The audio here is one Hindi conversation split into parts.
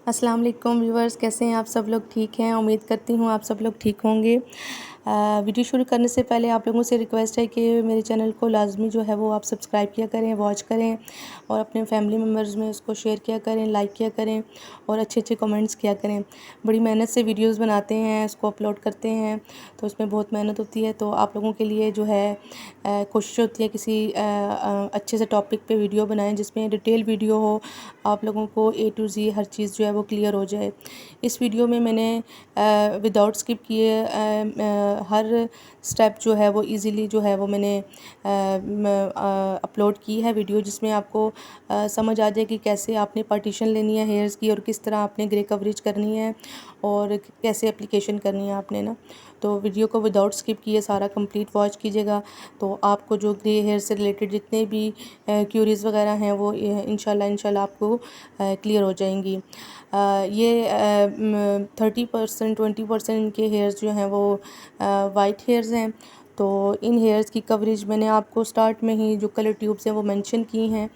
अस्सलाम वालेकुम व्यूवर्स, कैसे हैं आप सब लोग? ठीक हैं, उम्मीद करती हूँ आप सब लोग ठीक होंगे। वीडियो शुरू करने से पहले आप लोगों से रिक्वेस्ट है कि मेरे चैनल को लाजमी जो है वो आप सब्सक्राइब किया करें, वॉच करें और अपने फैमिली मेम्बर्स में उसको शेयर किया करें, लाइक किया करें और अच्छे अच्छे कमेंट्स किया करें। बड़ी मेहनत से वीडियोस बनाते हैं, उसको अपलोड करते हैं, तो उसमें बहुत मेहनत होती है। तो आप लोगों के लिए जो है कोशिश होती है किसी अच्छे से टॉपिक पे वीडियो बनाएं जिसमें डिटेल वीडियो हो, आप लोगों को A to Z हर चीज़ जो है वो क्लियर हो जाए। इस वीडियो में मैंने विदाउट स्किप किए हर स्टेप जो है वो इजीली जो है वो मैंने अपलोड की है वीडियो, जिसमें आपको समझ आ जाए कि कैसे आपने पार्टीशन लेनी है हेयर्स की और किस तरह आपने ग्रे कवरेज करनी है और कैसे एप्लीकेशन करनी है आपने ना। तो वीडियो को विदाउट स्किप किए सारा कंप्लीट वॉच कीजिएगा, तो आपको जो ग्रे हेयर से रिलेटेड जितने भी क्यूरीज़ वगैरह हैं वो इंशाल्लाह आपको क्लियर हो जाएंगी। ये 30% 20% इनके हेयर्स जो हैं वो वाइट हेयर्स हैं। तो इन हेयर्स की कवरेज मैंने आपको स्टार्ट में ही जो कलर ट्यूब्स हैं वो मेंशन की हैं,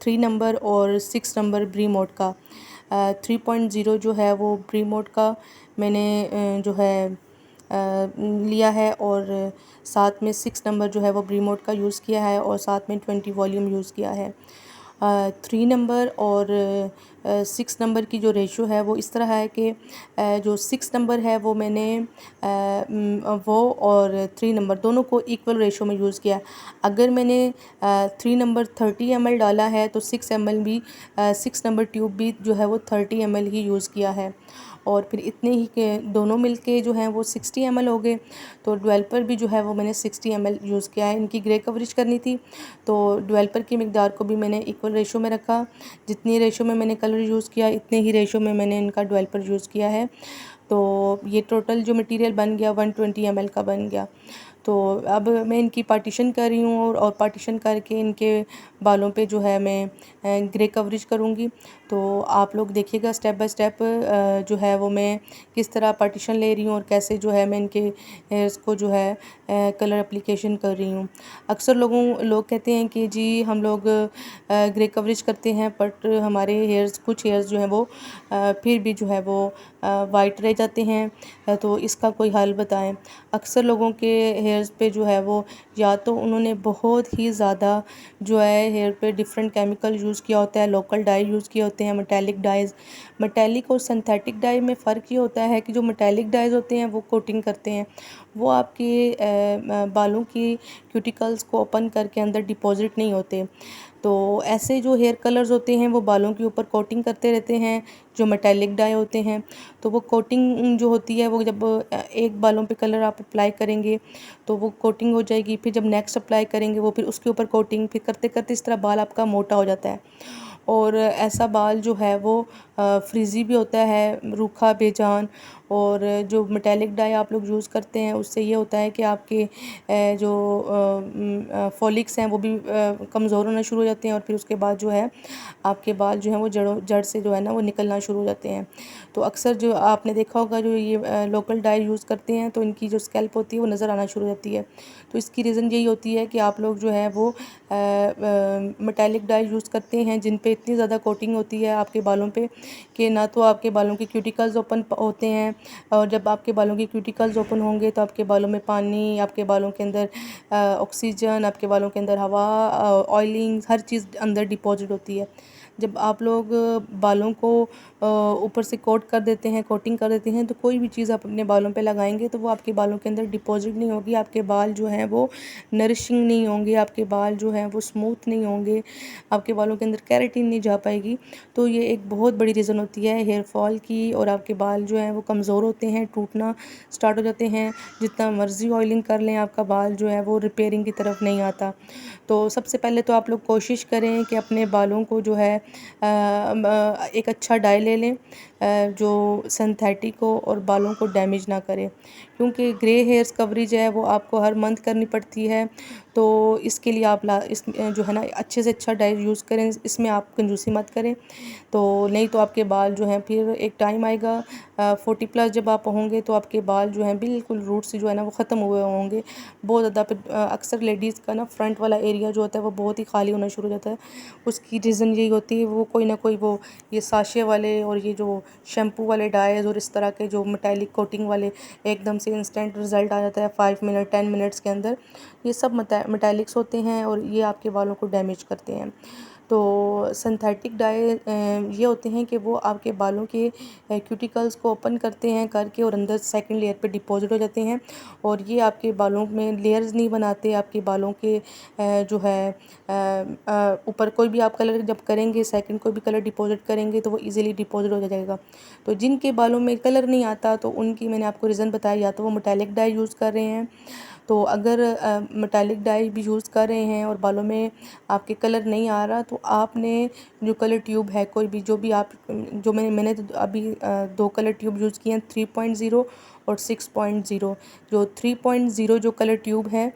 3 नंबर और 6 नंबर ब्री मोड का। 3.0 जो है वो ब्री मोड का मैंने जो है लिया है और साथ में 6 नंबर जो है वो ब्री मोड का यूज़ किया है और साथ में 20 वॉल्यूम यूज़ किया है। 3 नंबर और 6 नंबर की जो रेशो है वो इस तरह है कि जो 6 नंबर है वो मैंने वो और 3 नंबर दोनों को इक्वल रेशो में यूज़ किया। अगर मैंने 3 नंबर 30 ml डाला है तो 6 ml भी 6 नंबर ट्यूब भी जो है वो 30 ml ही यूज़ किया है और फिर इतने ही के दोनों मिलके जो हैं वो 60 ml हो गए। तो डेवलपर भी जो है वो मैंने 60 ml यूज़ किया है। इनकी ग्रे कवरेज करनी थी तो डेवलपर की मिकदार को भी मैंने इक्वल रेशो में रखा। जितनी रेशो में मैंने कलर यूज़ किया इतने ही रेशो में मैंने इनका डेवलपर यूज़ किया है। तो ये टोटल जो मटेरियल बन गया 120 ml का बन गया। तो अब मैं इनकी पार्टीशन कर रही हूँ और पार्टीशन करके इनके बालों पे जो है मैं ग्रे कवरेज करूँगी। तो आप लोग देखिएगा स्टेप बाय स्टेप जो है वो मैं किस तरह पार्टीशन ले रही हूँ और कैसे जो है मैं इनके हेयर्स को जो है कलर एप्लीकेशन कर रही हूँ। अक्सर लोग कहते हैं कि जी हम लोग ग्रे कवरेज करते हैं बट हमारे हेयर्स कुछ हेयर्स जो हैं वो फिर भी जो है वो वाइट रह जाते हैं, तो इसका कोई हल बताएं। अक्सर लोगों के हेयर्स पे जो है वो या तो उन्होंने बहुत ही ज़्यादा जो है हेयर पे डिफरेंट केमिकल यूज़ किया होता है, लोकल डाई यूज़ किए होते हैं, मेटालिक डाइज़। मेटालिक और सिंथेटिक डाई में फ़र्क ये होता है कि जो मेटालिक डाइज़ होते हैं वो कोटिंग करते हैं, वो आपके बालों की क्यूटिकल्स को ओपन करके अंदर डिपॉजिट नहीं होते। तो ऐसे जो हेयर कलर्स होते हैं वो बालों के ऊपर कोटिंग करते रहते हैं। जो मेटालिक डाई होते हैं तो वो कोटिंग जो होती है वो जब एक बालों पे कलर आप अप्लाई करेंगे तो वो कोटिंग हो जाएगी, फिर जब नेक्स्ट अप्लाई करेंगे वो फिर उसके ऊपर कोटिंग, फिर करते करते इस तरह बाल आपका मोटा हो जाता है और ऐसा बाल जो है वो फ्रिज़ी भी होता है, रूखा बेजान। और जो मेटालिक डाई आप लोग यूज़ करते हैं उससे ये होता है कि आपके जो फॉलिक्स हैं वो भी कमज़ोर होना शुरू हो जाते हैं और फिर उसके बाद जो है आपके बाल जो हैं वो जड़ से जो है ना वो निकलना शुरू हो जाते हैं। तो अक्सर जो आपने देखा होगा जो ये लोकल डाई यूज़ करते हैं तो इनकी जो स्कैल्प होती है वो नज़र आना शुरू हो जाती है। तो इसकी रीज़न यही होती है कि आप लोग जो है वो मेटालिक डाई यूज़ करते हैं जिन पे इतनी ज़्यादा कोटिंग होती है आपके बालों पे कि ना तो आपके बालों के क्यूटिकल्स ओपन होते हैं, और जब आपके बालों के क्यूटिकल्स ओपन होंगे तो आपके बालों में पानी, आपके बालों के अंदर ऑक्सीजन, आपके बालों के अंदर हवा, ऑयलिंग, हर चीज़ अंदर डिपॉजिट होती है। जब आप लोग बालों को ऊपर से कोट कर देते हैं, कोटिंग कर देते हैं, तो कोई भी चीज़ आप अपने बालों पे लगाएंगे तो वो आपके बालों के अंदर डिपॉजिट नहीं होगी, आपके बाल जो हैं वो नरिशिंग नहीं होंगे, आपके बाल जो हैं वो स्मूथ नहीं होंगे, आपके बालों के अंदर केराटिन नहीं जा पाएगी। तो ये एक बहुत बड़ी रीज़न होती है हेयर फॉल की, और आपके बाल जो हैं वो कमज़ोर होते हैं, टूटना स्टार्ट हो जाते हैं। जितना मर्ज़ी ऑयलिंग कर लें आपका बाल जो है वो रिपेयरिंग की तरफ नहीं आता। तो सबसे पहले तो आप लोग कोशिश करें कि अपने बालों को जो है एक अच्छा डाई ले लें जो सिंथेटिक हो और बालों को डैमेज ना करे, क्योंकि ग्रे हेयर्स कवरेज है वो आपको हर मंथ करनी पड़ती है। तो इसके लिए आप जो है ना अच्छे से अच्छा डाई यूज़ करें, इसमें आप कंजूसी मत करें। तो नहीं तो आपके बाल जो हैं फिर एक टाइम आएगा 40+ जब आप होंगे तो आपके बाल जो हैं बिल्कुल रूट से जो है ना वो ख़त्म हुए होंगे बहुत ज़्यादा। फिर अक्सर लेडीज़ का ना फ्रंट वाला एरिया जो होता है वो बहुत ही खाली होना शुरू हो जाता है। उसकी रीज़न यही होती है वो कोई ना कोई वो ये साशे वाले और ये जो शैम्पू वाले डाइज़ और इस तरह के जो मेटालिक कोटिंग वाले एकदम से इंस्टेंट रिज़ल्ट आ जाता है 5 मिनट 10 मिनट्स के अंदर, ये सब मेटालिक्स होते हैं और ये आपके बालों को डैमेज करते हैं। तो सिंथेटिक डाई ये होते हैं कि वो आपके बालों के क्यूटिकल्स को ओपन करते हैं करके और अंदर सेकंड लेयर पे डिपॉजिट हो जाते हैं और ये आपके बालों में लेयर्स नहीं बनाते। आपके बालों के जो है ऊपर कोई भी आप कलर जब करेंगे सेकंड कोई भी कलर डिपॉजिट करेंगे तो वो इजीली डिपॉजिट हो जाएगा। तो जिनके बालों में कलर नहीं आता तो उनकी मैंने आपको रीज़न बताया, या तो वो मेटालिक डाई यूज़ कर रहे हैं। तो अगर मेटालिक डाई भी यूज़ कर रहे हैं और बालों में आपके कलर नहीं आ रहा तो आपने जो कलर ट्यूब है कोई भी जो भी आप जो मैंने तो अभी 2 कलर ट्यूब यूज़ किए हैं 3.0 और 6.0। जो 3.0 जो कलर ट्यूब है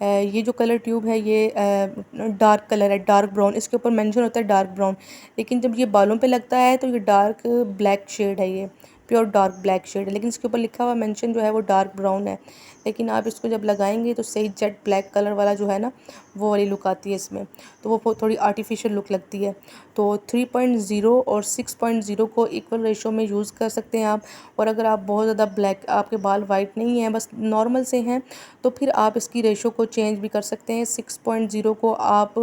ये जो कलर ट्यूब है ये डार्क कलर है, डार्क ब्राउन, इसके ऊपर मेंशन होता है डार्क ब्राउन, लेकिन जब ये बालों पे लगता है तो ये डार्क ब्लैक शेड है, ये प्योर डार्क ब्लैक शेड है, लेकिन इसके ऊपर लिखा हुआ मेंशन जो है वो डार्क ब्राउन है। लेकिन आप इसको जब लगाएंगे तो सही जेट ब्लैक कलर वाला जो है ना वो वाली लुक आती है इसमें, तो वो थोड़ी आर्टिफिशियल लुक लगती है। तो 3.0 और 6.0 को इक्वल रेशो में यूज़ कर सकते हैं आप। और अगर आप बहुत ज़्यादा ब्लैक आपके बाल वाइट नहीं हैं बस नॉर्मल से हैं तो फिर आप इसकी रेशो को चेंज भी कर सकते हैं। 6.0 को आप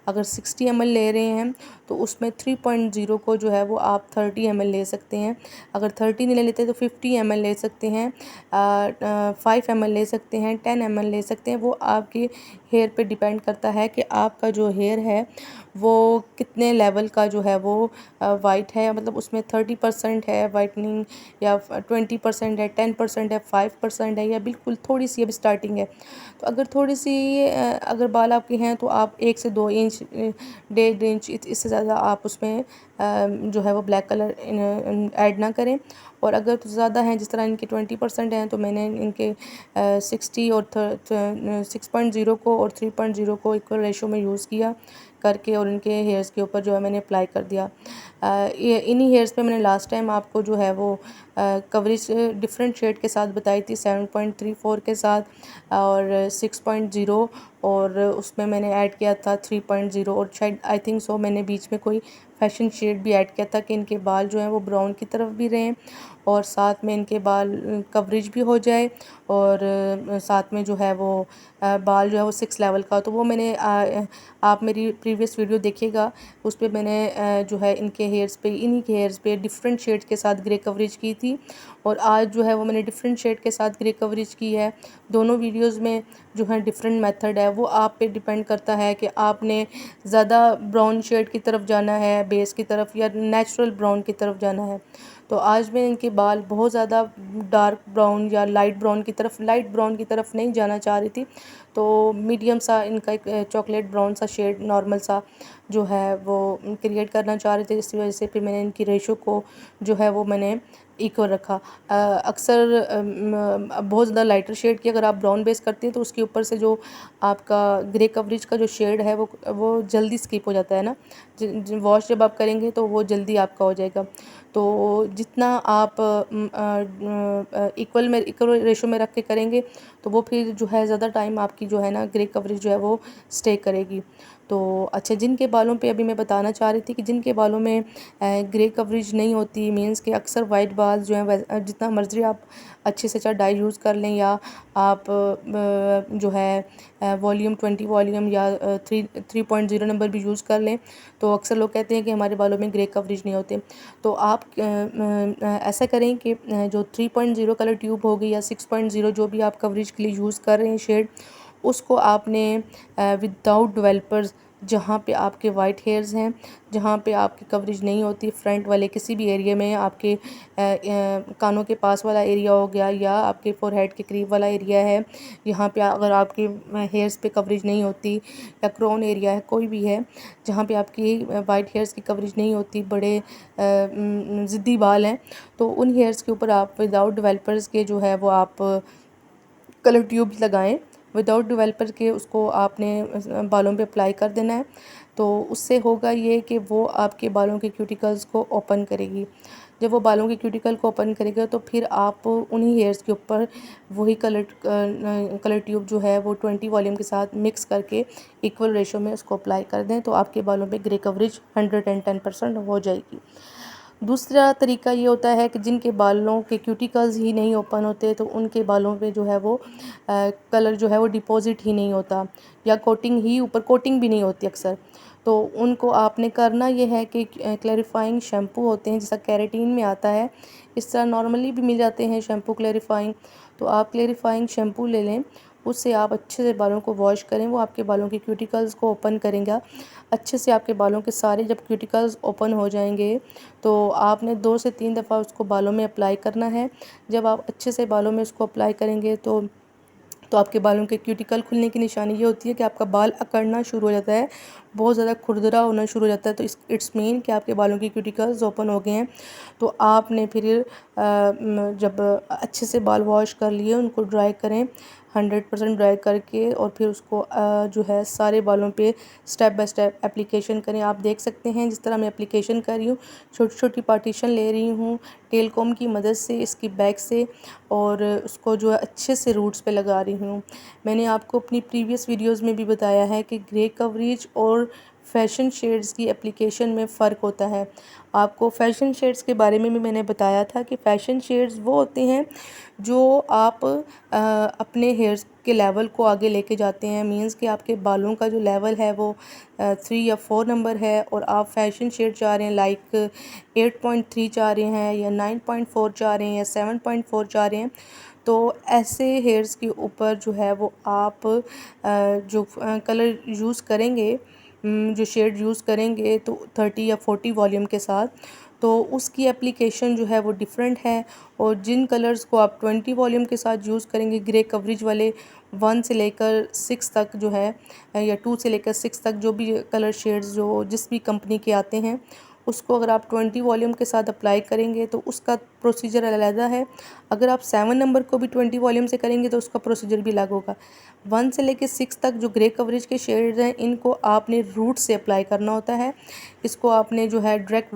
अगर 60 ml ले रहे हैं तो उसमें 3.0 को जो है वो आप 30 ml ले सकते हैं। अगर 30 नहीं लेते तो 50 ml ले सकते हैं, 5 ml ले सकते हैं, 10 ml ले सकते हैं। वो आपके हेयर पे डिपेंड करता है कि आपका जो हेयर है वो कितने लेवल का जो है वो वाइट है, मतलब उसमें 30% है वाइटनिंग या 20% है, 10% है, 5% है, या बिल्कुल थोड़ी सी अब स्टार्टिंग है। तो अगर थोड़ी सी अगर बाल आपके हैं तो आप 1 से 2 इंच 1.5 इंच इससे ज़्यादा आप उसमें जो है वो ब्लैक कलर ऐड ना करें। और अगर तो ज़्यादा हैं जिस तरह इनके 20% हैं तो मैंने इनके 60 और 6.0 को और 3.0 को इक्वल रेशो में यूज़ किया करके और इनके हेयर्स के ऊपर जो है मैंने अप्लाई कर दिया। ये इन्हीं हेयर्स पे मैंने लास्ट टाइम आपको जो है वो कवरेज डिफरेंट शेड के साथ बताई थी, 7.34 के साथ और 6.0, और उसमें मैंने ऐड किया था 3.0 और शायद आई थिंक सो मैंने बीच में कोई फैशन शेड भी ऐड किया था कि इनके बाल जो हैं वो ब्राउन की तरफ भी रहें और साथ में इनके बाल कवरेज भी हो जाए और साथ में जो है वो बाल जो है वो 6 लेवल का। तो वो मैंने आप मेरी प्रीवियस वीडियो देखिएगा, उस पर मैंने जो है इनके हेयर्स पे इन्हीं के हेयर्स पे डिफरेंट शेड के साथ ग्रे कवरेज की थी और आज जो है वो मैंने डिफरेंट शेड के साथ ग्रे कवरेज की है। दोनों वीडियोज़ में जो है डिफरेंट मेथड है, वो आप पे डिपेंड करता है कि आपने ज़्यादा ब्राउन शेड की तरफ जाना है बेस की तरफ या नेचुरल ब्राउन की तरफ जाना है। तो आज मैं इनके बाल बहुत ज़्यादा डार्क ब्राउन या लाइट ब्राउन की तरफ नहीं जाना चाह रही थी, तो मीडियम सा इनका एक चॉकलेट ब्राउन सा शेड नॉर्मल सा जो है वो क्रिएट करना चाह रहे थे। इसी वजह से फिर मैंने इनकी रेशो को जो है वो मैंने इक्वल रखा। अक्सर बहुत ज़्यादा लाइटर शेड की अगर आप ब्राउन बेस करते हैं तो उसके ऊपर से जो आपका ग्रे कवरेज का जो शेड है वो जल्दी स्किप हो जाता है ना, वॉश जब आप करेंगे तो वो जल्दी आपका हो जाएगा। तो जितना आप इक्वल रेशो में रख के करेंगे तो वो फिर जो है ज़्यादा टाइम आपकी जो है ना ग्रे कवरेज जो है वो स्टे करेगी। तो अच्छा, जिनके बालों पे अभी मैं बताना चाह रही थी कि जिनके बालों में ग्रे कवरेज नहीं होती, मीन्स के अक्सर वाइट बाल जो हैं जितना मर्जी आप अच्छे से अच्छा डाई यूज़ कर लें या आप जो है वॉल्यूम 20 वॉल्यूम या 3.0 नंबर भी यूज़ कर लें, तो अक्सर लोग कहते हैं कि हमारे बालों में ग्रे कवरेज नहीं होते। तो आप ऐसा करें कि जो 3.0 कलर ट्यूब हो गई या 6.0 जो भी आप कवरेज के लिए यूज़ कर रहे हैं शेड, उसको आपने विदाउट डेवलपर्स जहाँ पे आपके वाइट हेयर्स हैं, जहाँ पे आपकी कवरेज नहीं होती फ्रंट वाले किसी भी एरिया में, आपके कानों के पास वाला एरिया हो गया या आपके फोरहेड के करीब वाला एरिया है, यहाँ पे अगर आपके हेयर्स पे कवरेज नहीं होती या क्रोन एरिया है कोई भी है जहाँ पे आपकी वाइट हेयर्स की कवरेज नहीं होती, बड़े ज़िद्दी बाल हैं, तो उन हेयर्स के ऊपर आप विदाउट डेवलपर्स के जो है वो आप कलर ट्यूब्स लगाएं। विदाउट डेवलपर के उसको आपने बालों पे अप्लाई कर देना है। तो उससे होगा ये कि वो आपके बालों के क्यूटिकल्स को ओपन करेगी। जब वो बालों के क्यूटिकल को ओपन करेगा तो फिर आप उन्हीं हेयर्स के ऊपर वही कलर ट्यूब जो है वो 20 वॉल्यूम के साथ मिक्स करके इक्वल रेशो में उसको अप्लाई कर दें, तो आपके बालों पे ग्रे कवरेज 110% हो जाएगी। दूसरा तरीका ये होता है कि जिनके बालों के क्यूटिकल्स ही नहीं ओपन होते, तो उनके बालों पे जो है वो कलर जो है वो डिपॉजिट ही नहीं होता, या कोटिंग ही ऊपर कोटिंग भी नहीं होती अक्सर। तो उनको आपने करना ये है कि क्लैरिफाइंग शैम्पू होते हैं, जैसा कैरेटीन में आता है, इस तरह नॉर्मली भी मिल जाते हैं शैम्पू क्लैरिफाइंग। तो आप क्लैरिफाइंग शैम्पू ले लें, उससे आप अच्छे से बालों को वॉश करें, वो आपके बालों के क्यूटिकल्स को ओपन करेंगे अच्छे से। आपके बालों के सारे जब क्यूटिकल्स ओपन हो जाएंगे तो आपने 2 से 3 दफ़ा उसको बालों में अप्लाई करना है। जब आप अच्छे से बालों में उसको अप्लाई करेंगे तो आपके बालों के क्यूटिकल खुलने की निशानी ये होती है कि आपका बाल अकड़ना शुरू हो जाता है, बहुत ज़्यादा खुरदरा होना शुरू हो जाता है। तो इट्स मीन कि आपके बालों के क्यूटिकल्स ओपन हो गए हैं। तो आपने फिर जब अच्छे से बाल वॉश कर लिए, उनको ड्राई करें 100% ड्राई करके, और फिर उसको जो है सारे बालों पे स्टेप बाय स्टेप एप्लीकेशन करें। आप देख सकते हैं जिस तरह मैं एप्लीकेशन कर रही हूँ, छोटी छोटी पार्टीशन ले रही हूँ टेल कॉम की मदद से, इसकी बैक से, और उसको जो है अच्छे से रूट्स पे लगा रही हूँ। मैंने आपको अपनी प्रीवियस वीडियोस में भी बताया है कि ग्रे कवरेज और फैशन शेड्स की एप्लीकेशन में फ़र्क होता है। आपको फैशन शेड्स के बारे में भी मैंने बताया था कि फ़ैशन शेड्स वो होते हैं जो आप अपने हेयर्स के लेवल को आगे लेके जाते हैं। मींस कि आपके बालों का जो लेवल है वो 3 या 4 नंबर है, और आप फैशन शेड चाह रहे हैं, लाइक 8.3 चाह रहे हैं, या 9.4 चाह रहे हैं, या 7.4 चाह रहे हैं। तो ऐसे हेयर्स के ऊपर जो है वो आप जो कलर यूज़ करेंगे, जो शेड यूज़ करेंगे, तो 30 या 40 वॉल्यूम के साथ, तो उसकी एप्लीकेशन जो है वो डिफरेंट है। और जिन कलर्स को आप 20 वॉल्यूम के साथ यूज़ करेंगे, ग्रे कवरेज वाले 1 से लेकर 6 तक जो है, या 2 से लेकर 6 तक जो भी कलर शेड्स जो जिस भी कंपनी के आते हैं, उसको अगर आप 20 वॉल्यूम के साथ अप्लाई करेंगे तो उसका प्रोसीजर अलग है। अगर आप 7 नंबर को भी 20 वॉल्यूम से करेंगे तो उसका प्रोसीजर भी अलग होगा। 1 से लेकर 6 तक जो ग्रे कवरेज के शेड्स हैं, इनको आपने रूट से अप्लाई करना होता है। इसको आपने जो है डायरेक्ट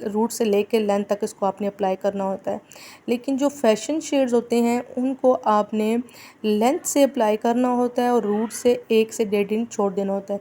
रूट से लेकर लेंथ तक इसको आपने अप्लाई करना होता है। लेकिन जो फैशन शेड्स होते हैं उनको आपने लेंथ से अप्लाई करना होता है, और रूट से 1 से 1.5 इंच छोड़ देना होता है।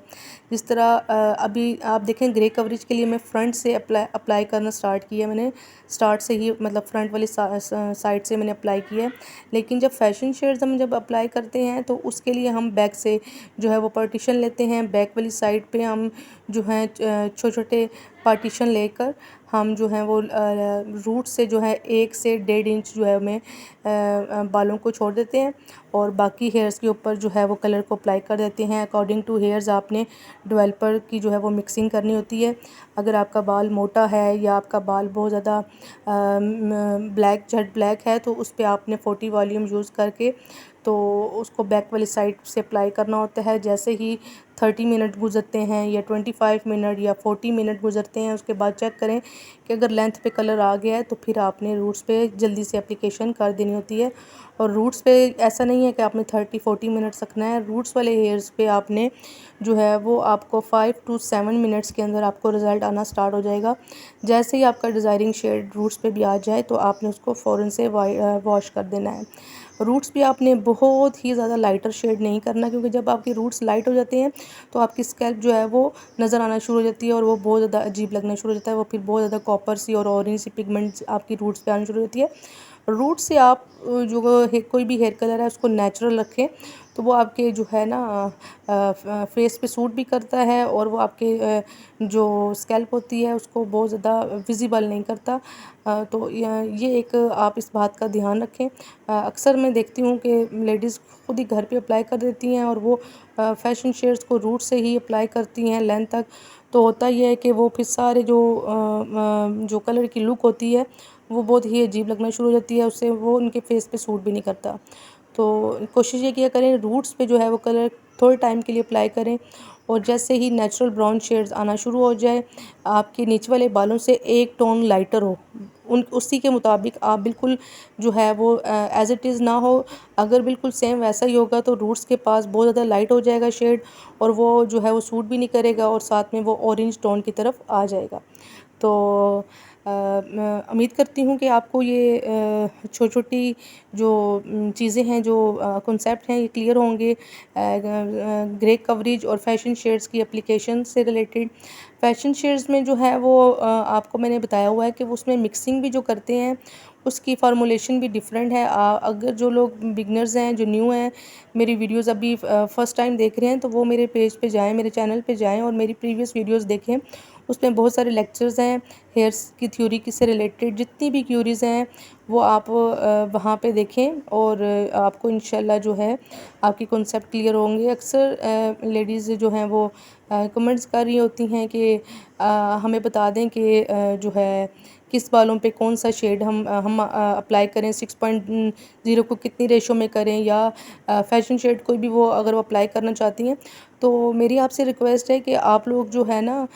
जिस तरह अभी आप देखें, ग्रे कवरेज के लिए मैं फ्रंट से अप्लाई करना स्टार्ट किया, मैंने स्टार्ट से ही, मतलब फ्रंट वाली साइड से मैंने अप्लाई किया है। लेकिन जब फैशन शेड्स हम जब अप्लाई करते हैं तो उसके लिए हम बैक से जो है वो पार्टीशन लेते हैं। बैक वाली साइड पे हम जो हैं छोटे छोटे पार्टीशन लेकर हम जो हैं वो रूट से जो है 1 से 1.5 इंच जो है हमें बालों को छोड़ देते हैं, और बाकी हेयर्स के ऊपर जो है वो कलर को अप्लाई कर देते हैं। अकॉर्डिंग टू हेयर्स आपने डेवलपर की जो है वो मिक्सिंग करनी होती है। अगर आपका बाल मोटा है या आपका बाल बहुत ज़्यादा ब्लैक जेट ब्लैक है, तो उस पर आपने 40 वॉल्यूम यूज़ करके तो उसको बैक वाली साइड से अप्लाई करना होता है। जैसे ही 30 मिनट गुजरते हैं, या 25 मिनट या 40 मिनट गुजरते हैं, उसके बाद चेक करें कि अगर लेंथ पे कलर आ गया है तो फिर आपने रूट्स पे जल्दी से एप्लीकेशन कर देनी होती है। और रूट्स पे ऐसा नहीं है कि आपने 30-40 मिनट्स रखना है। रूट्स वाले हेयर्स पे आपने जो है वो आपको 5 to 7 मिनट्स के अंदर आपको रिज़ल्ट आना स्टार्ट हो जाएगा। जैसे ही आपका डिज़ायरिंग शेड रूट्स पे भी आ जाए तो आपने उसको फ़ौरन से वॉश कर देना है। रूट्स भी आपने बहुत ही ज़्यादा लाइटर शेड नहीं करना, क्योंकि जब आपके रूट्स लाइट हो जाते हैं तो आपकी स्कैल्प जो है वो नज़र आना शुरू हो जाती है, और वो बहुत ज़्यादा अजीब लगना शुरू हो जाता है। वो फिर बहुत ज़्यादा कॉपर सी और ऑरेंज सी पिगमेंट्स आपकी रूट्स पे आनी शुरू होती है। रूट से आप जो कोई भी हेयर कलर है उसको नेचुरल रखें, तो वो आपके जो है ना फेस पे सूट भी करता है, और वो आपके जो स्कैल्प होती है उसको बहुत ज़्यादा विजिबल नहीं करता। तो ये एक आप इस बात का ध्यान रखें। अक्सर मैं देखती हूँ कि लेडीज़ खुद ही घर पे अप्लाई कर देती हैं, और वो फैशन शेड्स को रूट से ही अप्लाई करती हैं लेंथ तक। तो होता ये है कि वो फिर सारे जो कलर की लुक होती है वो बहुत ही अजीब लगना शुरू हो जाती है, उससे वो उनके फेस पे सूट भी नहीं करता। तो कोशिश ये किया करें, रूट्स पे जो है वो कलर थोड़े टाइम के लिए अप्लाई करें, और जैसे ही नेचुरल ब्राउन शेड्स आना शुरू हो जाए, आपके नीचे वाले बालों से एक टोन लाइटर हो, उन उसी के मुताबिक आप बिल्कुल जो है वो एज़ इट इज़ ना हो। अगर बिल्कुल सेम वैसा ही होगा तो रूट्स के पास बहुत ज़्यादा लाइट हो जाएगा शेड, और वो जो है वो सूट भी नहीं करेगा, और साथ में वो ऑरेंज टोन की तरफ आ जाएगा। तो मैं उम्मीद करती हूँ कि आपको ये छोटी-छोटी जो चीज़ें हैं, जो कॉन्सेप्ट हैं, ये क्लियर होंगे। ग्रे कवरेज और फैशन शेड्स की एप्लीकेशन से रिलेटेड। फैशन शेड्स में जो है वो आपको मैंने बताया हुआ है कि वो उसमें मिक्सिंग भी जो करते हैं उसकी फार्मूलेशन भी डिफरेंट है। अगर जो लोग बिगनर्स हैं, जो न्यू हैं, मेरी वीडियोस अभी फ़र्स्ट टाइम देख रहे हैं, तो वो मेरे पेज पे जाएँ, मेरे चैनल पे जाएँ और मेरी प्रीवियस वीडियोस देखें। उसमें बहुत सारे लेक्चर्स हैं हेयर्स की थ्योरी की से रिलेटेड। जितनी भी क्यूरीज़ हैं वो आप वहाँ पे देखें, और आपको इंशाल्लाह जो है आपकी कॉन्सेप्ट क्लियर होंगे। अक्सर लेडीज़ जो हैं वो कमेंट्स कर रही होती हैं कि हमें बता दें कि जो है किस बालों पे कौन सा शेड हम अप्लाई करें, 6.0 को कितनी रेशो में करें, या फैशन शेड कोई भी वो अगर वो अप्लाई करना चाहती हैं। तो मेरी आपसे रिक्वेस्ट है कि आप लोग जो है ना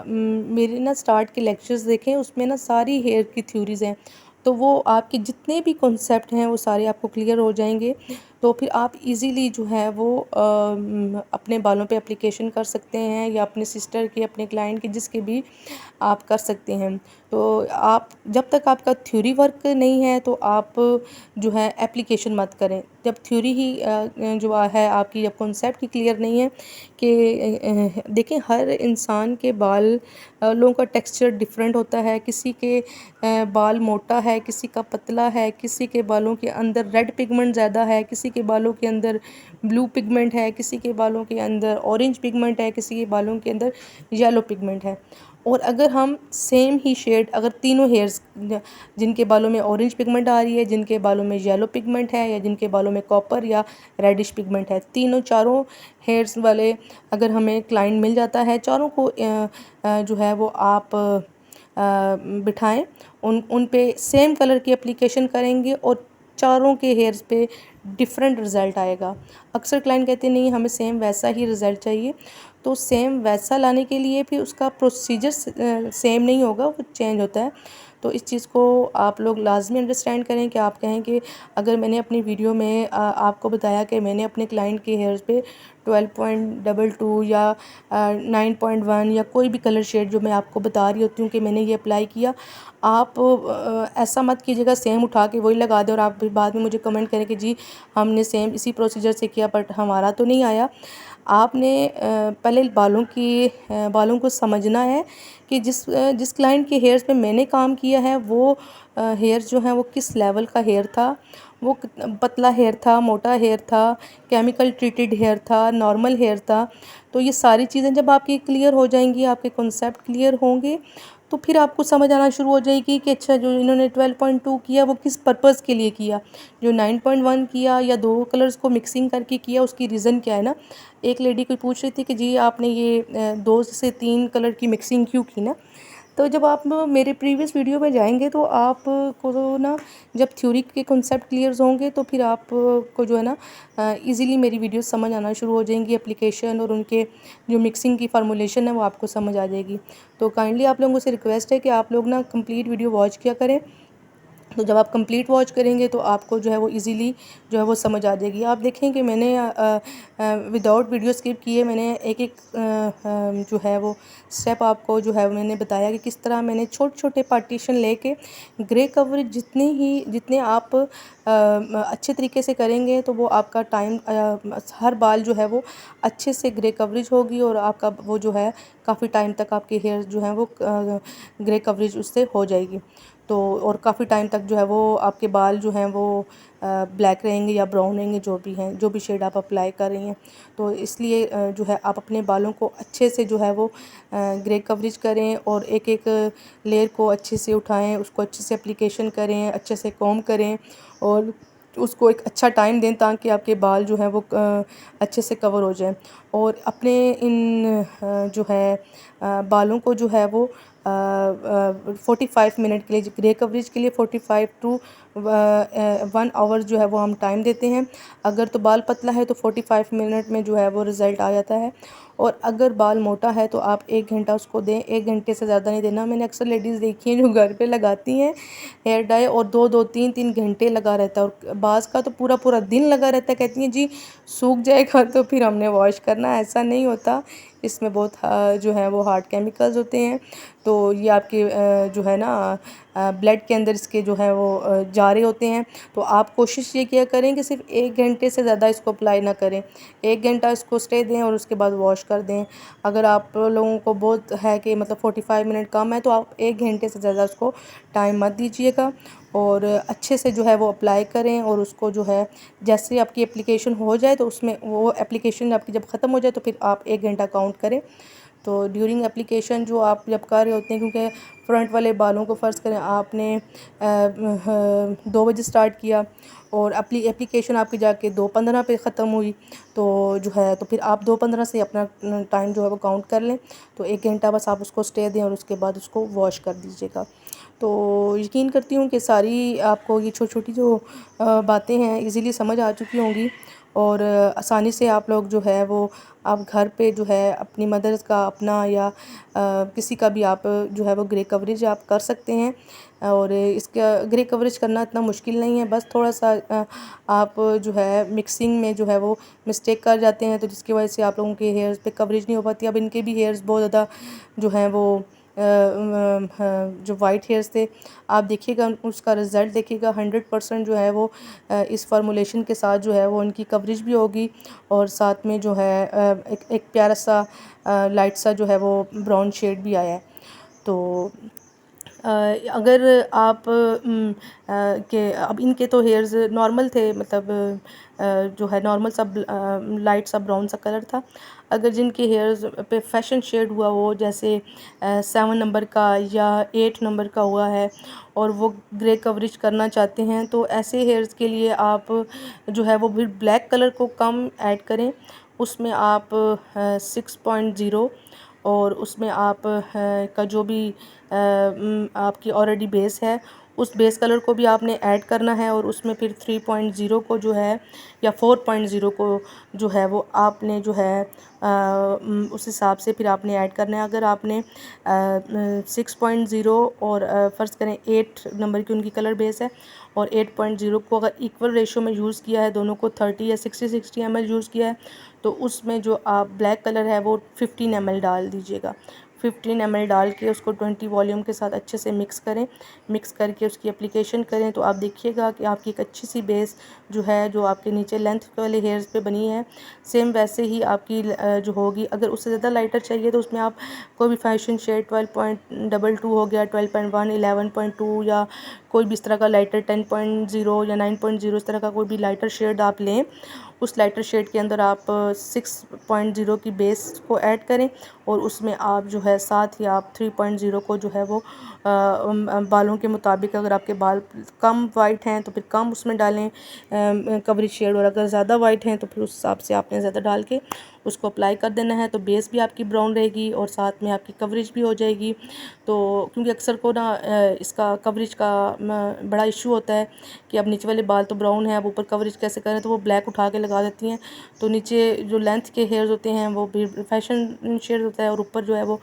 मेरे ना स्टार्ट के लेक्चर्स देखें, उसमें ना सारी हेयर की थ्योरीज़ हैं। तो वो आपके जितने भी कॉन्सेप्ट हैं वो सारे आपको क्लियर हो जाएंगे। तो फिर आप इजीली जो है वो अपने बालों पे एप्लीकेशन कर सकते हैं, या अपने सिस्टर के, अपने क्लाइंट के, जिसके भी आप कर सकते हैं। तो आप जब तक आपका थ्योरी वर्क नहीं है तो आप जो है एप्लीकेशन मत करें। जब थ्योरी ही जो है आपकी, जब कॉन्सेप्ट ही क्लियर नहीं है कि देखें हर इंसान के बाल लोगों का टेक्सचर डिफरेंट होता है। किसी के बाल मोटा है, किसी का पतला है, किसी के बालों के अंदर रेड पिगमेंट ज़्यादा है, किसी के बालों के अंदर ब्लू पिगमेंट है, किसी के बालों के अंदर ऑरेंज पिगमेंट है, किसी के बालों के अंदर येलो पिगमेंट है। और अगर हम सेम ही शेड, अगर तीनों हेयर्स जिनके बालों में ऑरेंज पिगमेंट आ रही है, जिनके बालों में येलो पिगमेंट है, या जिनके बालों में कॉपर या रेडिश पिगमेंट है, तीनों चारों हेयर्स वाले अगर हमें क्लाइंट मिल जाता है, चारों को जो है वो आप बिठाएं, उन पे सेम कलर की एप्लीकेशन करेंगे और चारों के हेयर्स पे डिफरेंट रिज़ल्ट आएगा। अक्सर क्लाइंट कहते हैं नहीं, हमें सेम वैसा ही रिज़ल्ट चाहिए। तो सेम वैसा लाने के लिए भी उसका प्रोसीजर सेम नहीं होगा, वो चेंज होता है। तो इस चीज़ को आप लोग लाजमी अंडरस्टैंड करें कि आप कहें कि अगर मैंने अपनी वीडियो में आपको बताया कि मैंने अपने क्लाइंट के हेयर्स पे 12.22 या 9.1 या कोई भी कलर शेड जो मैं आपको बता रही होती हूँ कि मैंने ये अप्लाई किया, आप ऐसा मत कीजिएगा सेम उठा के वही लगा दें और आप फिर बाद में मुझे कमेंट करें कि जी हमने सेम इसी प्रोसीजर से किया बट हमारा तो नहीं आया। आपने पहले बालों को समझना है कि जिस क्लाइंट के हेयर्स पे मैंने काम किया है वो हेयर्स जो हैं वो किस लेवल का हेयर था, वो पतला हेयर था, मोटा हेयर था, केमिकल ट्रीटेड हेयर था, नॉर्मल हेयर था। तो ये सारी चीज़ें जब आपकी क्लियर हो जाएंगी, आपके कॉन्सेप्ट क्लियर होंगे, तो फिर आपको समझ आना शुरू हो जाएगी कि अच्छा जो इन्होंने 12.2 किया वो किस पर्पज़ के लिए किया, जो 9.1 किया या दो कलर्स को मिक्सिंग करके किया उसकी रीज़न क्या है ना। एक लेडी कोई पूछ रही थी कि जी आपने ये 2 से 3 कलर की मिक्सिंग क्यों की ना। तो जब आप मेरे प्रीवियस वीडियो में जाएंगे तो आप को ना जब थ्योरी के कॉन्सेप्ट क्लियर होंगे तो फिर आप को जो है ना इजीली मेरी वीडियो समझ आना शुरू हो जाएंगी। एप्लीकेशन और उनके जो मिक्सिंग की फार्मूलेशन है वो आपको समझ आ जाएगी। तो काइंडली आप लोगों से रिक्वेस्ट है कि आप लोग ना कंप्लीट वीडियो वॉच किया करें। तो जब आप कंप्लीट वॉच करेंगे तो आपको जो है वो इजीली जो है वो समझ आ जाएगी। आप देखें कि मैंने विदाउट वीडियो स्किप किए मैंने एक जो है वो स्टेप आपको जो है मैंने बताया कि किस तरह मैंने छोटे छोटे पार्टीशन लेके ग्रे कवरेज जितने आप अच्छे तरीके से करेंगे तो वो आपका टाइम हर बाल जो है वो अच्छे से ग्रे कवरेज होगी और आपका वो जो है काफ़ी टाइम तक आपके हेयर जो हैं वो ग्रे कवरेज उससे हो जाएगी। तो और काफ़ी टाइम तक जो है वो आपके बाल जो हैं वो ब्लैक रहेंगे या ब्राउन रहेंगे, जो भी हैं, जो भी शेड आप अप्लाई कर रही हैं। तो इसलिए जो है आप अपने बालों को अच्छे से जो है वो ग्रे कवरेज करें और एक एक लेयर को अच्छे से उठाएं, उसको अच्छे से एप्लीकेशन करें, अच्छे से कॉम्ब करें और उसको एक अच्छा टाइम दें ताकि आपके बाल जो हैं वो अच्छे से कवर हो जाएं। और अपने इन जो है बालों को जो है वो 45 मिनट के लिए, ग्रे कवरेज के लिए 45 टू 1 आवर जो है वो हम टाइम देते हैं। अगर तो बाल पतला है तो 45 मिनट में जो है वो रिज़ल्ट आ जाता है। और अगर बाल मोटा है तो आप 1 घंटा उसको दें, 1 घंटे से ज़्यादा नहीं देना। मैंने अक्सर लेडीज़ देखी हैं जो घर पे लगाती हैं हेयर डाई और 2-2 3-3 घंटे लगा रहता है, और बाज़ का तो पूरा पूरा दिन लगा रहता है। कहती हैं जी सूख जाएगा तो फिर हमने वॉश करना। ऐसा नहीं होता, इसमें बहुत जो है वो हार्ड केमिकल्स होते हैं। तो ये आपके जो है ना ब्लड के अंदर इसके जो है वो जा रहे होते हैं। तो आप कोशिश ये किया करें कि सिर्फ 1 घंटे से ज़्यादा इसको अप्लाई ना करें। 1 घंटा इसको स्टे दें और उसके बाद वॉश कर दें। अगर आप लोगों को बहुत है कि मतलब 45 मिनट कम है तो आप 1 घंटे से ज़्यादा उसको टाइम मत दीजिएगा, और अच्छे से जो है वो अप्लाई करें। और उसको जो है जैसे ही आपकी एप्लीकेशन हो जाए तो उसमें वो एप्लीकेशन आपकी जब ख़त्म हो जाए तो फिर आप 1 घंटा काउंट करें। तो ड्यूरिंग एप्लीकेशन जो आप जब कर रहे होते हैं, क्योंकि फ्रंट वाले बालों को फ़र्ज़ करें आपने 2 बजे स्टार्ट किया और एप्लीकेशन आपकी जाके 2:15 पे ख़त्म हुई, तो जो है तो फिर आप 2:15 से अपना टाइम जो है वो काउंट कर लें। तो 1 घंटा बस आप उसको स्टे दें और उसके बाद उसको वॉश कर दीजिएगा। तो यकीन करती हूँ कि सारी आपको ये छोटी छोटी जो बातें हैं इजीली समझ आ चुकी होंगी, और आसानी से आप लोग जो है वो आप घर पे जो है अपनी मदर्स का अपना या किसी का भी आप जो है वो ग्रे कवरेज आप कर सकते हैं। और इसका ग्रे कवरेज करना इतना मुश्किल नहीं है, बस थोड़ा सा आप जो है मिक्सिंग में जो है वो मिस्टेक कर जाते हैं, तो जिसकी वजह से आप लोगों के हेयर्स पे कवरेज नहीं हो पाती। अब इनके भी हेयर्स बहुत ज़्यादा जो हैं वो जो वाइट हेयर्स थे, आप देखिएगा उसका रिज़ल्ट देखिएगा 100% जो है वो इस फार्मूलेशन के साथ जो है वो उनकी कवरेज भी होगी, और साथ में जो है एक प्यारा सा लाइट सा जो है वो ब्राउन शेड भी आया है। तो अगर आप के अब इनके तो हेयर्स नॉर्मल थे, मतलब जो है नॉर्मल सा लाइट सा ब्राउन सा कलर था। अगर जिनके हेयर्स पे फैशन शेड हुआ हो, जैसे 7 नंबर का या 8 नंबर का हुआ है, और वो ग्रे कवरेज करना चाहते हैं, तो ऐसे हेयर्स के लिए आप जो है वो फिर ब्लैक कलर को कम ऐड करें। उसमें आप 6.0, और उसमें आप का जो भी आपकी ऑलरेडी बेस है उस बेस कलर को भी आपने ऐड करना है, और उसमें फिर 3.0 को जो है या 4.0 को जो है वो आपने जो है उस हिसाब से फिर आपने ऐड करना है। अगर आपने 6.0 और फ़र्ज़ करें 8 नंबर की उनकी कलर बेस है, और 8.0 को अगर इक्वल रेशो में यूज़ किया है, दोनों को 30 या 60 ml यूज़ किया है, तो उसमें जो आप ब्लैक कलर है वो 15 ml डाल दीजिएगा। 15 ml डाल के उसको 20 वॉल्यूम के साथ अच्छे से मिक्स करें। मिक्स करके उसकी एप्लीकेशन करें, तो आप देखिएगा कि आपकी एक अच्छी सी बेस जो है, जो आपके नीचे लेंथ वाले हेयर्स पे बनी है, सेम वैसे ही आपकी जो होगी। अगर उससे ज़्यादा लाइटर चाहिए तो उसमें आप कोई भी फैशन शेड 12.22 हो गया, 12.1, 11.2, या कोई भी इस तरह का लाइटर 10.0 या 9.0, इस तरह का कोई भी लाइटर शेड आप लें। उस लाइटर शेड के अंदर आप 6.0 की बेस को ऐड करें, और उसमें आप जो है साथ ही आप 3.0 को जो है वो बालों के मुताबिक, अगर आपके बाल कम वाइट हैं तो फिर कम उसमें डालें कवरेज शेड, और अगर ज़्यादा वाइट हैं तो फिर उस हिसाब से आपने ज़्यादा डाल के उसको अप्लाई कर देना है। तो बेस भी आपकी ब्राउन रहेगी और साथ में आपकी कवरेज भी हो जाएगी। तो क्योंकि अक्सर को ना इसका कवरेज का बड़ा इशू होता है कि अब नीचे वाले बाल तो ब्राउन है, अब ऊपर कवरेज कैसे करें, तो वो ब्लैक उठा के लगा देती हैं। तो नीचे जो लेंथ के हेयर्स होते हैं वो भी फैशन शेड होता है, और ऊपर जो है वो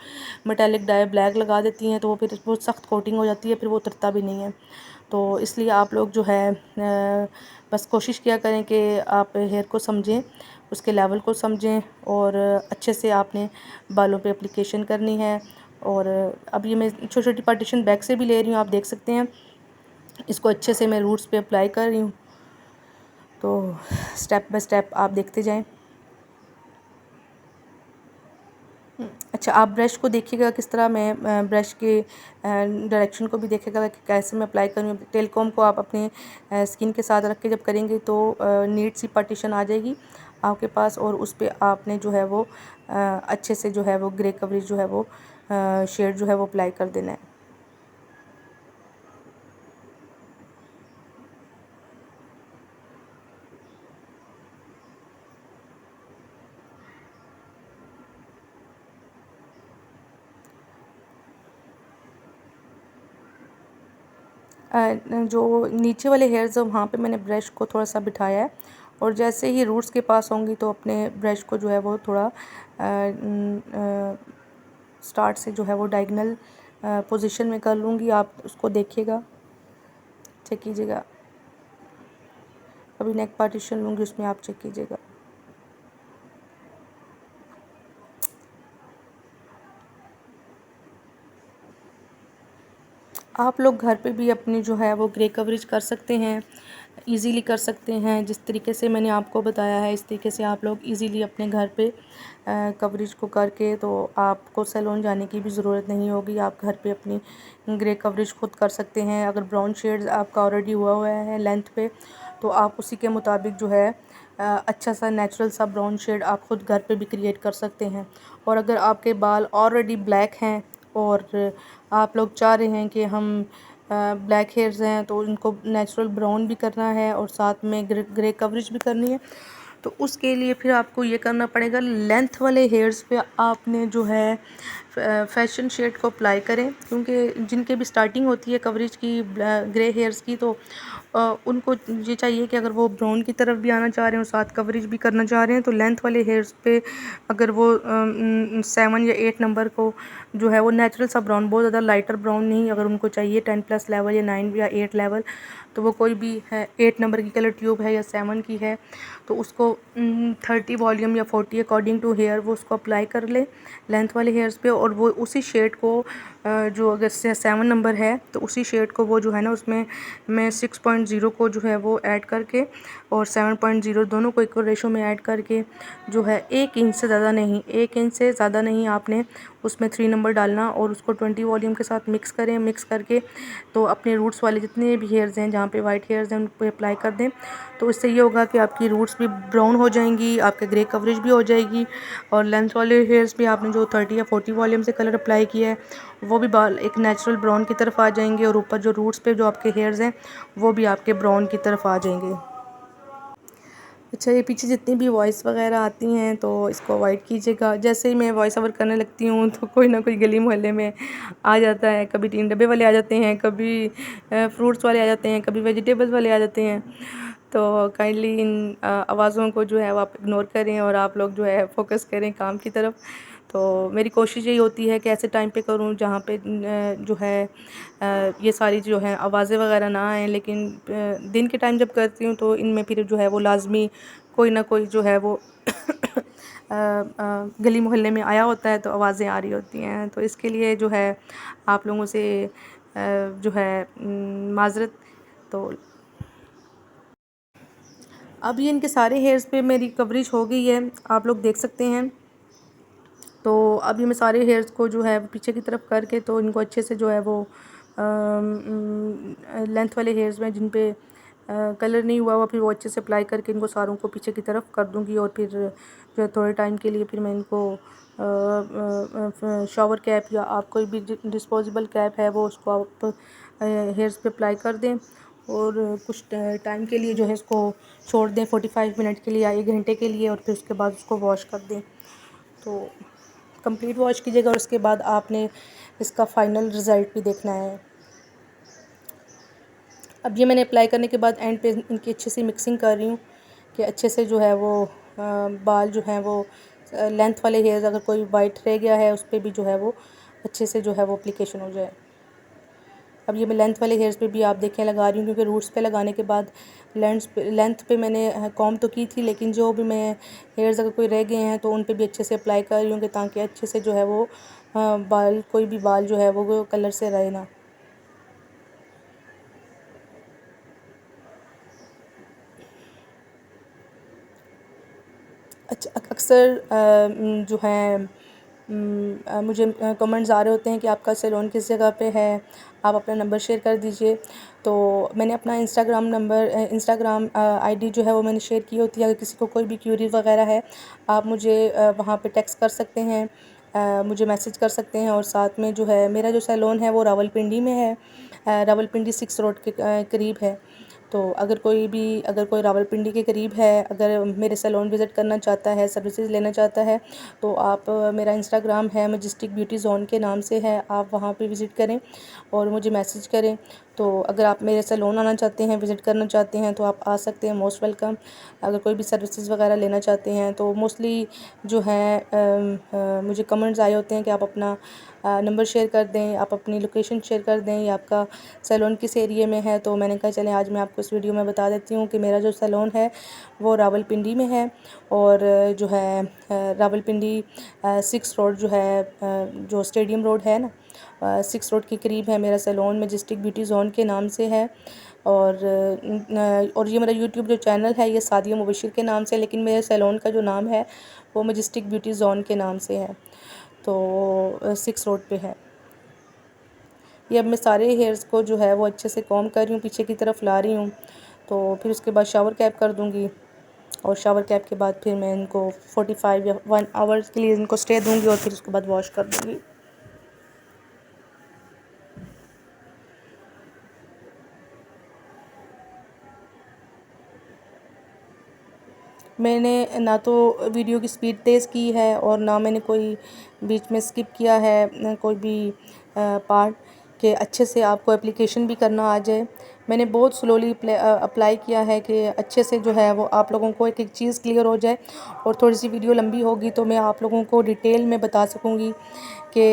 मेटालिक डाई ब्लैक लगा देती हैं, तो वो फिर बहुत सख्त कोटिंग हो जाती है, फिर वो उतरता भी नहीं है। तो इसलिए आप लोग जो है बस कोशिश किया करें कि आप हेयर को समझें, उसके लेवल को समझें, और अच्छे से आपने बालों पे एप्लीकेशन करनी है। और अब ये मैं छोटी छोटी पार्टीशन बैक से भी ले रही हूँ, आप देख सकते हैं। इसको अच्छे से मैं रूट्स पे अप्लाई कर रही हूँ, तो स्टेप बाय स्टेप आप देखते जाएं। अच्छा, आप ब्रश को देखिएगा किस तरह मैं ब्रश के डायरेक्शन को भी देखिएगा कि कैसे मैं अप्लाई करूँ। टेलकॉम को आप अपने स्किन के साथ रख के जब करेंगे तो नीट सी पार्टीशन आ जाएगी आपके पास, और उस पे आपने जो है वो अच्छे से जो है वो ग्रे कवरेज जो है वो शेड जो है वो अप्लाई कर देना है। जो नीचे वाले हेयर्स है वहाँ पे मैंने ब्रश को थोड़ा सा बिठाया है, और जैसे ही रूट्स के पास होंगी तो अपने ब्रश को जो है वो थोड़ा स्टार्ट से जो है वो डायगनल पोजीशन में कर लूँगी। आप उसको देखिएगा, चेक कीजिएगा। अभी नेक पार्टीशन लूँगी, उसमें आप चेक कीजिएगा। आप लोग घर पे भी अपनी जो है वो ग्रे कवरेज कर सकते हैं, इजीली कर सकते हैं। जिस तरीके से मैंने आपको बताया है इस तरीके से आप लोग इजीली अपने घर पे कवरेज को करके, तो आपको सैलून जाने की भी ज़रूरत नहीं होगी। आप घर पे अपनी ग्रे कवरेज खुद कर सकते हैं। अगर ब्राउन शेड्स आपका ऑलरेडी हुआ है लेंथ पे, तो आप उसी के मुताबिक जो है अच्छा सा नेचुरल सा ब्राउन शेड आप खुद घर पे भी क्रिएट कर सकते हैं। और अगर आपके बाल ऑलरेडी ब्लैक हैं और आप लोग चाह रहे हैं कि हम ब्लैक हेयर्स हैं तो उनको नेचुरल ब्राउन भी करना है और साथ में ग्रे कवरेज भी करनी है, तो उसके लिए फिर आपको ये करना पड़ेगा, लेंथ वाले हेयर्स पे आपने जो है फैशन शेड को अप्लाई करें। क्योंकि जिनके भी स्टार्टिंग होती है कवरेज की ग्रे हेयर्स की, तो उनको ये चाहिए कि अगर वो ब्राउन की तरफ भी आना चाह रहे हैं और साथ कवरेज भी करना चाह रहे हैं, तो लेंथ वाले हेयर्स पे अगर वो 7 या 8 नंबर को जो है वो नेचुरल सा ब्राउन, बहुत ज़्यादा लाइटर ब्राउन नहीं, अगर उनको चाहिए 10+ लेवल या 9 या 8 लेवल, तो वो कोई भी है 8 नंबर की कलर ट्यूब है या 7 की है, तो उसको 30 वॉल्यूम या 40 अकॉर्डिंग टू हेयर वो उसको अप्लाई कर ले लेंथ वाले हेयर्स पे। और वो उसी शेड को जो अगर से 7 नंबर है तो उसी शेड को वो जो है ना उसमें मैं 6.0 को जो है वो ऐड करके और 7.0 दोनों को इक्वल रेशो में ऐड करके जो है 1 इंच से ज़्यादा नहीं, 1 इंच से ज़्यादा नहीं आपने उसमें 3 नंबर डालना, और उसको 20 वॉल्यूम के साथ मिक्स करें। मिक्स करके तो अपने रूट्स वाले जितने भी हेयर्स हैं जहाँ पे वाइट हेयर्स हैं उन पर अप्लाई कर दें। तो इससे ये होगा कि आपकी रूट्स भी ब्राउन हो जाएंगी, आपके ग्रे कवरेज भी हो जाएगी, और लेंथ वाले हेयर्स भी आपने जो 30 या 40 वॉल्यूम से कलर अप्लाई किया है वो भी बाल एक नेचुरल ब्राउन की तरफ आ जाएंगे, और ऊपर जो रूट्स पे जो आपके हेयर्स हैं वो भी आपके ब्राउन की तरफ आ जाएंगे। अच्छा, ये पीछे जितनी भी वॉइस वगैरह आती हैं तो इसको अवॉइड कीजिएगा। जैसे ही मैं वॉइस ओवर करने लगती हूँ तो कोई ना कोई गली मोहल्ले में आ जाता है, कभी 3 डब्बे वाले आ जाते हैं, कभी फ्रूट्स वाले आ जाते हैं, कभी वेजिटेबल्स वाले आ जाते हैं। तो काइंडली इन आवाज़ों को जो है वो आप इग्नोर करें और आप लोग जो है फोकस करें काम की तरफ। तो मेरी कोशिश यही होती है कि ऐसे टाइम पे करूं जहाँ पे जो है ये सारी जो है आवाज़ें वगैरह ना आएँ। लेकिन दिन के टाइम जब करती हूँ तो इनमें फिर जो है वो लाजमी कोई ना कोई जो है वो गली मोहल्ले में आया होता है, तो आवाज़ें आ रही होती हैं। तो इसके लिए जो है आप लोगों से जो है माज़रत। तो अब ये इनके सारे हेयर्स पे मेरी कवरेज हो गई है, आप लोग देख सकते हैं। तो अभी मैं सारे हेयर्स को जो है पीछे की तरफ करके तो इनको अच्छे से जो है वो लेंथ वाले हेयर्स में जिन पे कलर नहीं हुआ फिर वो अच्छे से अप्लाई करके इनको सारों को पीछे की तरफ कर दूंगी। और फिर जो है थोड़े टाइम के लिए फिर मैं इनको शॉवर कैप या आप कोई भी डिस्पोजेबल कैप है वो उसको आप हेयर्स पे अप्लाई कर दें, और कुछ टाइम के लिए जो है इसको छोड़ दें 45 मिनट के लिए या 1 घंटे के लिए, और फिर उसके बाद उसको वॉश कर दें। तो कंप्लीट वॉश कीजिएगा और उसके बाद आपने इसका फ़ाइनल रिज़ल्ट भी देखना है। अब ये मैंने अप्लाई करने के बाद एंड पे इनकी अच्छे से मिक्सिंग कर रही हूँ कि अच्छे से जो है वो बाल जो हैं वो लेंथ वाले हेयर्स अगर कोई वाइट रह गया है उस पर भी जो है वो अच्छे से जो है वो एप्लीकेशन हो जाए। अब ये मैं लेंथ वाले हेयर्स पे भी आप देखें लगा रही हूँ, क्योंकि रूट्स पे लगाने के बाद लेंथ पे मैंने कॉम तो की थी, लेकिन जो भी मैं हेयर्स अगर कोई रह गए हैं तो उन पे भी अच्छे से अप्लाई कर रही हूँ कि ताकि अच्छे से जो है वो बाल कोई भी बाल जो है वो कलर से रहे ना। अच्छा, अक्सर जो है मुझे कमेंट्स आ रहे होते हैं कि आपका सैलून किस जगह पे है, आप अपना नंबर शेयर कर दीजिए। तो मैंने अपना इंस्टाग्राम आईडी जो है वो मैंने शेयर की होती है। अगर किसी को कोई भी क्यूरी वगैरह है आप मुझे वहाँ पे टेक्स्ट कर सकते हैं, मुझे मैसेज कर सकते हैं। और साथ में जो है मेरा जो सैलून है वो रावलपिंडी में है, रावलपिंडी 6 रोड के करीब है। तो अगर कोई रावलपिंडी के करीब है, अगर मेरे सैलून विज़िट करना चाहता है, सर्विसेज लेना चाहता है, तो आप मेरा इंस्टाग्राम है मजेस्टिक ब्यूटी ज़ोन के नाम से है, आप वहाँ पे विज़िट करें और मुझे मैसेज करें। तो अगर आप मेरे सैलून आना चाहते हैं, विज़िट करना चाहते हैं तो आप आ सकते हैं, मोस्ट वेलकम। अगर कोई भी सर्विसेज वगैरह लेना चाहते हैं तो मोस्टली जो है मुझे कमेंट्स आए होते हैं कि आप अपना नंबर शेयर कर दें, आप अपनी लोकेशन शेयर कर दें या आपका सैलून किस एरिया में है। तो मैंने कहा चलें आज मैं आपको इस वीडियो में बता देती हूँ कि मेरा जो सैलून है वो रावलपिंडी में है, और जो है रावलपिंडी 6 रोड जो है जो स्टेडियम रोड है ना, 6 रोड के करीब है मेरा सैलून, मैजेस्टिक ब्यूटी जोन के नाम से है। और ये मेरा यूट्यूब जो चैनल है ये सादिया मुबशिर के नाम से, लेकिन मेरे सैलून का जो नाम है वो मैजेस्टिक ब्यूटी जोन के नाम से है। तो 6 रोड पे है। ये अब मैं सारे हेयर्स को जो है वो अच्छे से कॉम्ब कर रही हूँ, पीछे की तरफ ला रही हूँ। तो फिर उसके बाद शावर कैप कर दूँगी, और शावर कैप के बाद फिर मैं इनको 45 या 1 आवर्स के लिए इनको स्टे दूँगी, और फिर उसके बाद वॉश कर दूँगी। मैंने ना तो वीडियो की स्पीड तेज़ की है और ना मैंने कोई बीच में स्किप किया है कोई भी पार्ट, कि अच्छे से आपको एप्लीकेशन भी करना आ जाए। मैंने बहुत स्लोली अप्लाई किया है कि अच्छे से जो है वो आप लोगों को एक एक चीज़ क्लियर हो जाए, और थोड़ी सी वीडियो लंबी होगी तो मैं आप लोगों को डिटेल में बता सकूँगी कि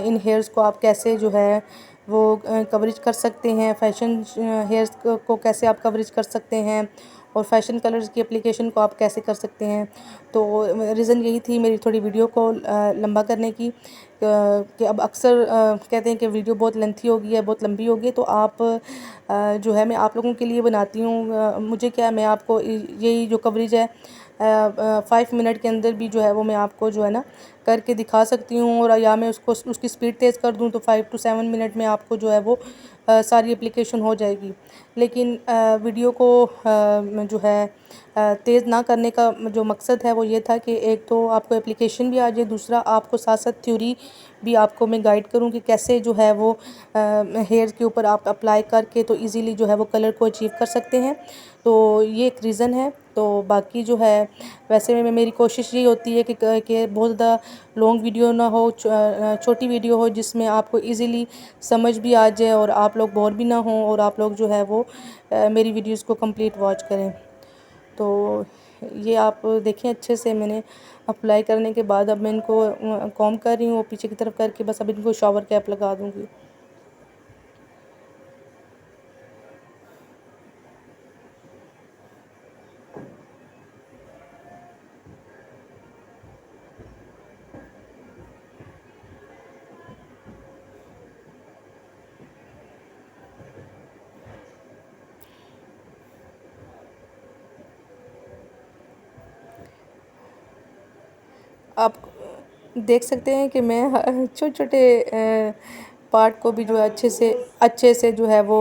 इन हेयर्स को आप कैसे जो है वो कवरेज कर सकते हैं, फ़ैशन हेयर्स को कैसे आप कवरेज कर सकते हैं, और फ़ैशन कलर्स की एप्लीकेशन को आप कैसे कर सकते हैं। तो रीज़न यही थी मेरी थोड़ी वीडियो को लंबा करने की, कि अब अक्सर कहते हैं कि वीडियो बहुत लेंथी हो गई है, बहुत लंबी हो गई है। तो आप जो है मैं आप लोगों के लिए बनाती हूँ। मुझे क्या है, मैं आपको यही जो कवरेज है 5 मिनट के अंदर भी जो है वो मैं आपको जो है ना करके दिखा सकती हूँ, और या मैं उसको उसकी स्पीड तेज़ कर दूँ तो 5 to 7 मिनट में आपको जो है वो सारी एप्लीकेशन हो जाएगी। लेकिन वीडियो को जो है तेज़ ना करने का जो मकसद है वो ये था कि एक तो आपको एप्लीकेशन भी आ जाए, दूसरा आपको साथ साथ थ्योरी भी आपको मैं गाइड करूँ कि कैसे जो है वो हेयर के ऊपर आप अप्लाई करके तो इजीली जो है वो कलर को अचीव कर सकते हैं। तो ये एक रीज़न है। तो बाकी जो है वैसे में मेरी कोशिश यही होती है कि बहुत ज़्यादा लॉन्ग वीडियो ना हो, छोटी वीडियो हो जिसमें आपको इजीली समझ भी आ जाए और आप लोग बोर भी ना हों, और आप लोग जो है वो मेरी वीडियोस को कंप्लीट वॉच करें। तो ये आप देखें अच्छे से मैंने अप्लाई करने के बाद अब मैं इनको कॉम्ब कर रही हूँ पीछे की तरफ करके, बस अब इनको शावर कैप लगा दूँगी। आप देख सकते हैं कि मैं छोटे-छोटे पार्ट को भी जो है अच्छे से जो है वो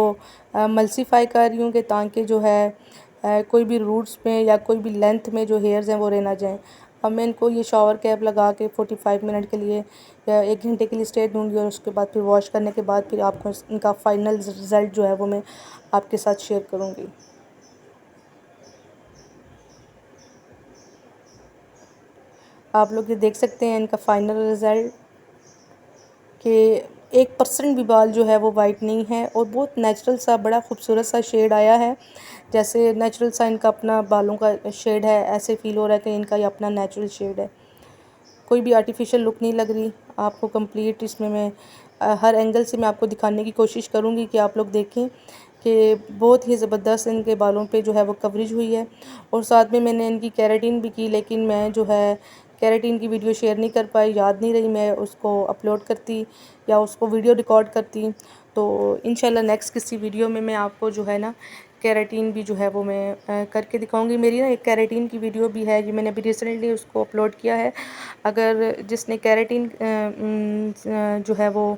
मल्सीफाई कर रही हूँ, कि ताकि जो है कोई भी रूट्स में या कोई भी लेंथ में जो हेयर्स हैं वो रह ना जाएँ। अब मैं इनको ये शावर कैप लगा के 45 मिनट के लिए या 1 घंटे के लिए स्टे दूँगी, और उसके बाद फिर वॉश करने के बाद फिर आपको इनका फ़ाइनल रिज़ल्ट जो है वो मैं आपके साथ शेयर करूँगी। आप लोग ये देख सकते हैं इनका फ़ाइनल रिज़ल्ट, कि 1% भी बाल जो है वो वाइट नहीं है, और बहुत नेचुरल सा बड़ा खूबसूरत सा शेड आया है। जैसे नेचुरल सा इनका अपना बालों का शेड है, ऐसे फ़ील हो रहा है कि इनका ये अपना नेचुरल शेड है। कोई भी आर्टिफिशियल लुक नहीं लग रही आपको कंप्लीट। इसमें मैं हर एंगल से मैं आपको दिखाने की कोशिश करूँगी कि आप लोग देखें कि बहुत ही ज़बरदस्त इनके बालों पे जो है वो कवरेज हुई है। और साथ में मैंने इनकी केराटिन भी की, लेकिन मैं जो है केराटिन की वीडियो शेयर नहीं कर पाई, याद नहीं रही मैं उसको अपलोड करती या उसको वीडियो रिकॉर्ड करती। तो इंशाल्लाह नेक्स्ट किसी वीडियो में मैं आपको जो है ना केराटिन भी जो है वो मैं करके दिखाऊंगी। मेरी ना एक केराटिन की वीडियो भी है, ये मैंने अभी रिसेंटली उसको अपलोड किया है। अगर जिसने केराटिन जो है वो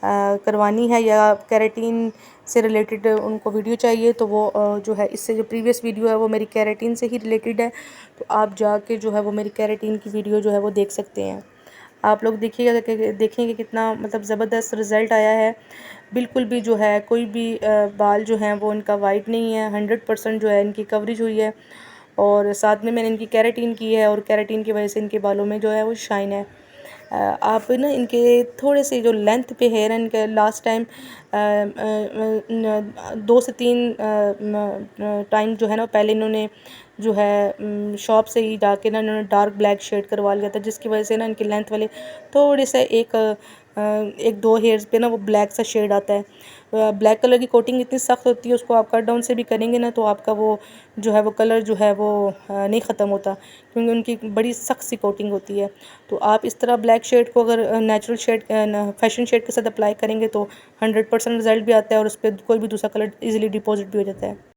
करवानी है या केराटिन से रिलेटेड उनको वीडियो चाहिए, तो वो जो है इससे जो प्रीवियस वीडियो है वो मेरी केराटिन से ही रिलेटेड है। तो आप जाके जो है वो मेरी केराटिन की वीडियो जो है वो देख सकते हैं। आप लोग देखिएगा कि देखेंगे कितना मतलब ज़बरदस्त रिज़ल्ट आया है। बिल्कुल भी जो है कोई भी बाल जो हैं वो इनका वाइट नहीं है, 100% जो है इनकी कवरेज हुई है। और साथ में मैंने इनकी केराटिन की है, और केराटिन की वजह से इनके बालों में जो है वो शाइन है। आप ना इनके थोड़े से जो लेंथ पे हेयर इनके लास्ट टाइम 2 से 3 टाइम जो है ना पहले इन्होंने जो है शॉप से ही जाके ना इन्होंने डार्क ब्लैक शेड करवा लिया था, जिसकी वजह से ना इनके लेंथ वाले थोड़े से एक दो हेयर्स पे ना वो ब्लैक सा शेड आता है। ब्लैक कलर की कोटिंग इतनी सख्त होती है, उसको आप कट डाउन से भी करेंगे ना तो आपका वो जो है वो कलर जो है वो नहीं ख़त्म होता, क्योंकि उनकी बड़ी सख्त सी कोटिंग होती है। तो आप इस तरह ब्लैक शेड को अगर नेचुरल शेड फैशन शेड के साथ अप्लाई करेंगे तो 100% रिजल्ट भी आता है और उस पर कोई भी दूसरा कलर इजीली डिपॉजिट भी हो जाता है।